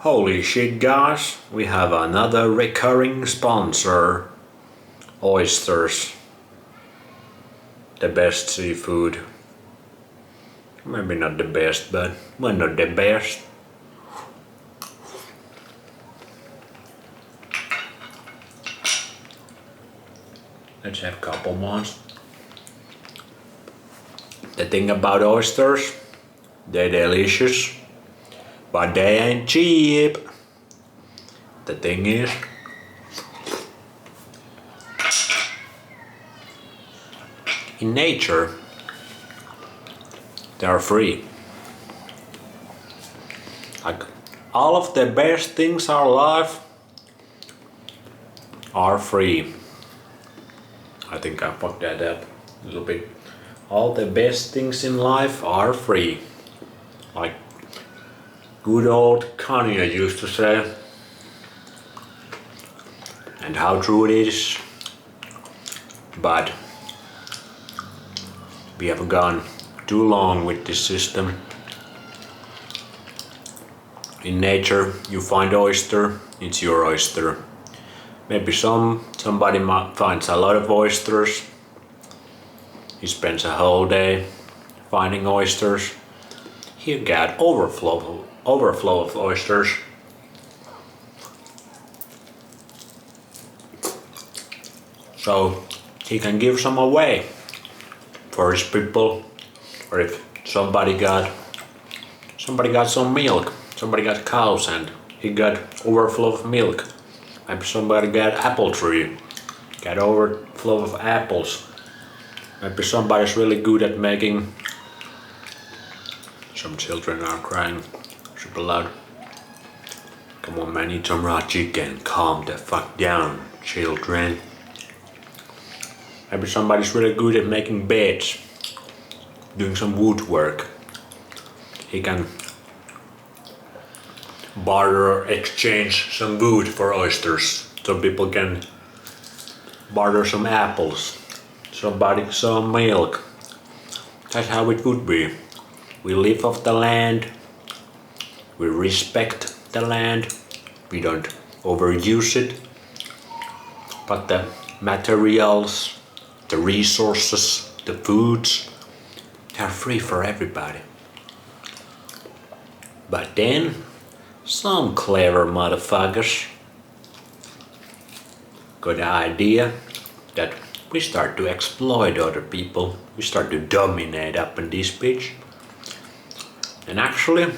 Holy shit, guys, we have another recurring sponsor. Oysters. The best seafood. Maybe not the best, but one of the best. Let's have a couple ones. The thing about oysters, they're delicious, but they ain't cheap. The thing is, in nature, they are free. Like all of the best things in our life are free. I think I fucked that up a little bit. All the best things in life are free. Like good old Kanye used to say. And how true it is. But we have gone too long with this system. In nature, you find oyster, it's your oyster. Maybe somebody finds a lot of oysters. He spends a whole day finding oysters. He got overflow of oysters. So he can give some away for his people, or if somebody got some milk, somebody got cows and he got overflow of milk. Maybe somebody got apple tree, got overflow of apples. Maybe somebody's really good at making. Some children are crying super loud. Come on man, eat some raw chicken, calm the fuck down, children. Maybe somebody's really good at making beds, doing some woodwork. He can barter or exchange some wood for oysters, so people can barter some apples, somebody some milk. That's how it would be. We live off the land, we respect the land, we don't overuse it, but the materials, the resources, the foods, they're free for everybody. But then some clever motherfuckers got the idea that we start to exploit other people, we start to dominate up in this bitch. And actually,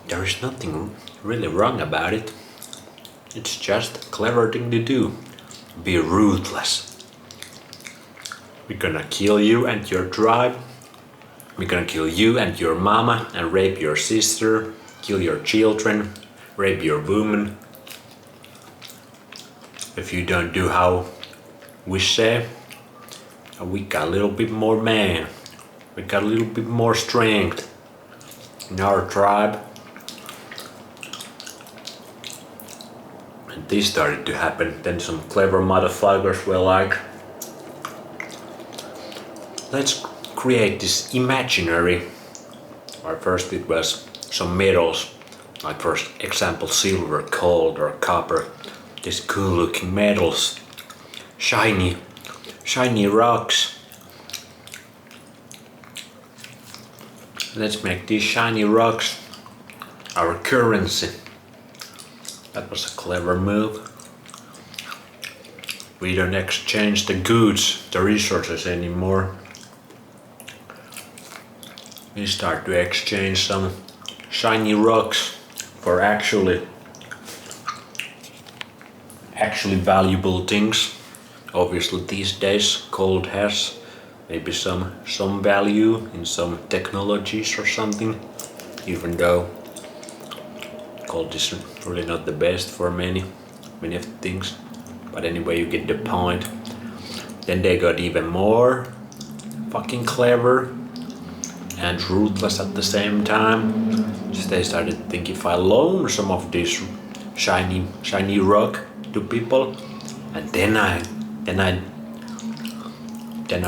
there is nothing really wrong about it. It's just a clever thing to do. Be ruthless. We're gonna kill you and your tribe. We're gonna kill you and your mama and rape your sister, kill your children, rape your woman. If you don't do how we say, we got a little bit more man, we got a little bit more strength in our tribe. And this started to happen. Then some clever motherfuckers were like, let's create this imaginary, or first it was some metals, like for example silver, gold or copper, these cool looking metals, shiny rocks. Let's make these shiny rocks our currency. That was a clever move. We don't exchange the goods, the resources anymore. We start to exchange some shiny rocks for actually valuable things. Obviously these days gold has maybe some value in some technologies or something, even though gold is really not the best for many of the things. But anyway, you get the point. Then they got even more fucking clever and ruthless at the same time. So they started to think, if I loan some of this shiny rock to people, and then I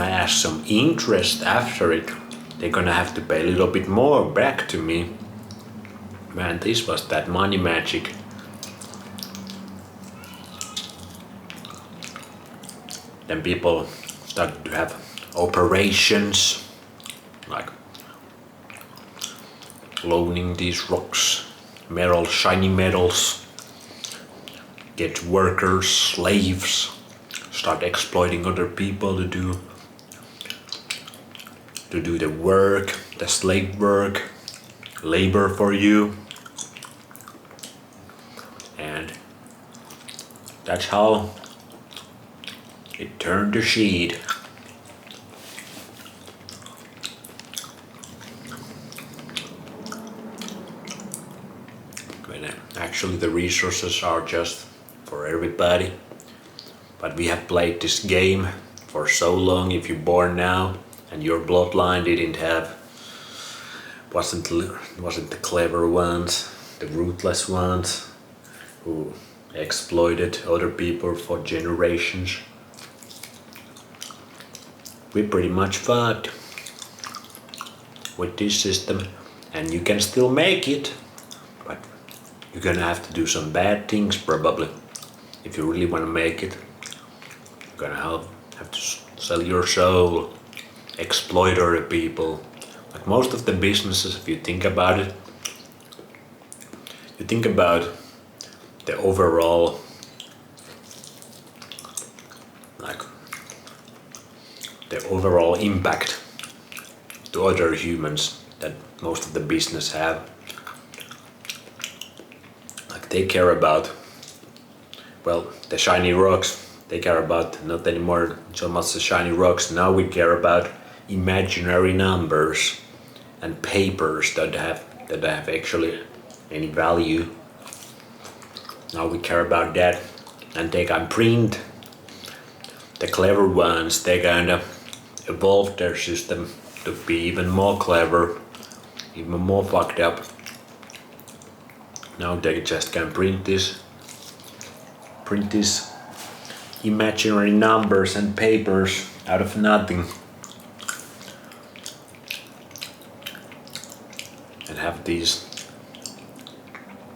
ask some interest after it, they're gonna have to pay a little bit more back to me. Man, this was that money magic. Then people started to have operations, like loaning these rocks, metal, shiny metals, get workers, slaves, start exploiting other people to do the work, the slave work, labor for you. And that's how it turned to shit. When actually the resources are just for everybody. But we have played this game for so long. If you're born now and your bloodline wasn't the clever ones, the ruthless ones who exploited other people for generations, we're pretty much fucked with this system. And you can still make it, but you're gonna have to do some bad things probably. If you really wanna make it, you're gonna have to sell your soul, exploit other people. Like most of the businesses, if you think about it, you think about the overall, like the overall impact to other humans that most of the business have. Like they care about, well, the shiny rocks. They care about not anymore so much the shiny rocks. Now we care about imaginary numbers and papers that have actually any value. Now we care about that, and they can print. The clever ones, they kind of evolve their system to be even more clever, even more fucked up. Now they just can print these imaginary numbers and papers out of nothing, and have these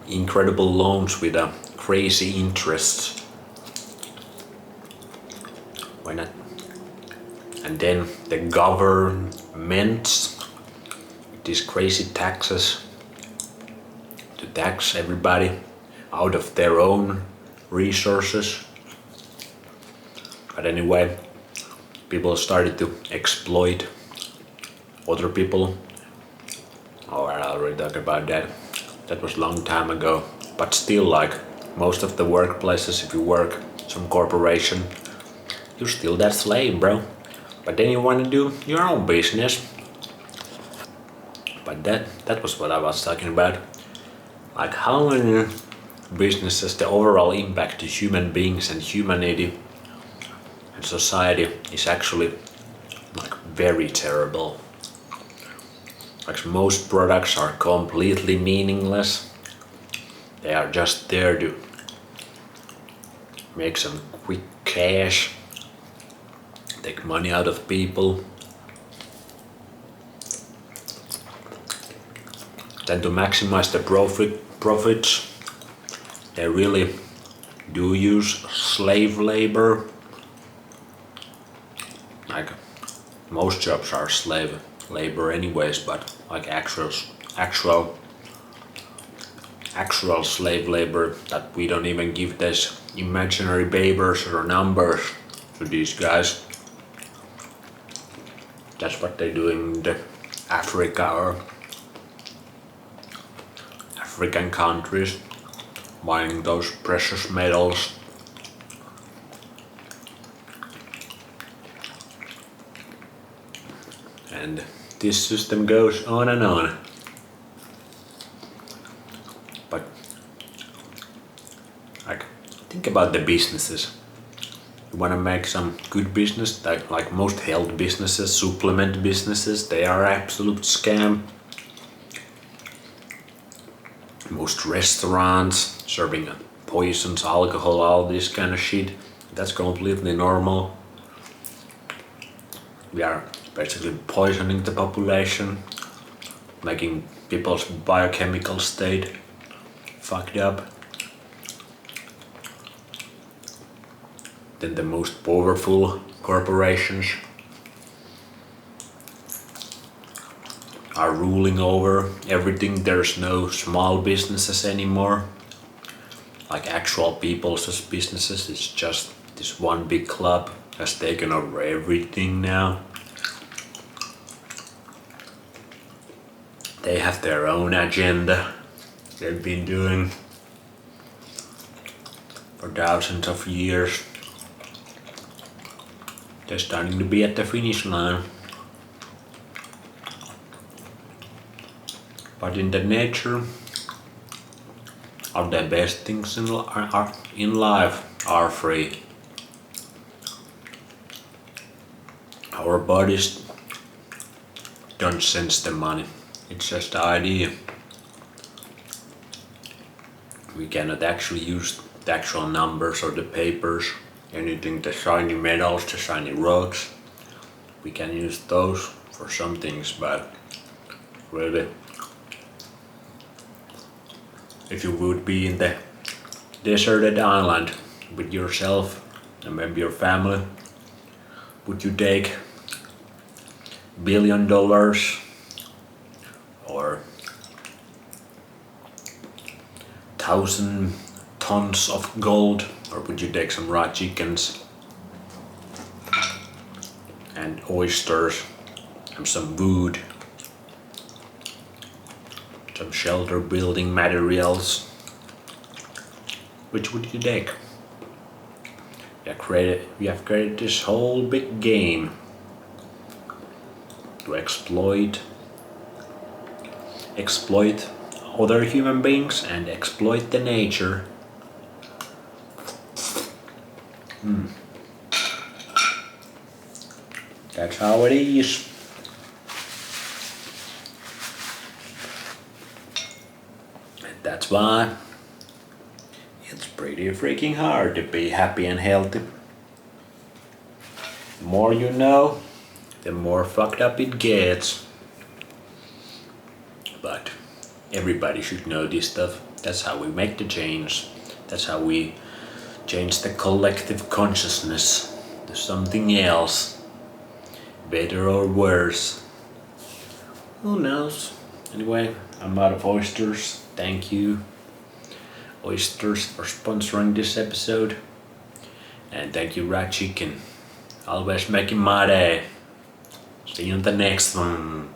incredible loans with crazy interests. Why not? And then the governments with these crazy taxes to tax everybody out of their own resources. But anyway, people started to exploit other people. Oh, I already talked about that. That was a long time ago. But still, like most of the workplaces, if you work some corporation, you're still that slave, bro. But then you want to do your own business. But that was what I was talking about. Like how many businesses, the overall impact to human beings and humanity and society is actually like very terrible. Like most products are completely meaningless. They are just there to make some quick cash, take money out of people, then to maximize the profits. They really do use slave labor. Like most jobs are slave labor anyways, but like actual slave labor that we don't even give this imaginary papers or numbers to these guys. That's what they do in the Africa or African countries, mining those precious metals. And this system goes on and on. But like, think about the businesses. You want to make some good business, like most health businesses, supplement businesses, they are absolute scam. Most restaurants serving poisons, alcohol, all this kind of shit, that's completely normal. We are basically poisoning the population, making people's biochemical state fucked up. Then the most powerful corporations are ruling over everything. There's no small businesses anymore, like actual people's businesses. It's just this one big club has taken over everything now. They have their own agenda they've been doing for thousands of years. They're starting to be at the finish line. But in the nature of the best things in life are free. Our bodies don't sense the money. It's just the idea. We cannot actually use the actual numbers or the papers, anything, the shiny metals, the shiny rocks. We can use those for some things, but really, if you would be in the deserted island with yourself and maybe your family, would you take $1 billion or 1,000 tons of gold, or would you take some raw chickens and oysters and some wood, some shelter building materials? Which would you take? We have created this whole big game to exploit other human beings and exploit the nature. That's how it is. And that's why it's pretty freaking hard to be happy and healthy. The more you know, the more fucked up it gets. But everybody should know this stuff. That's how we make the change. That's how we change the collective consciousness to something else, better or worse. Who knows? Anyway, I'm out of oysters. Thank you, Oysters, for sponsoring this episode. And thank you, Raw Chicken. Always making my day. See you in the next one.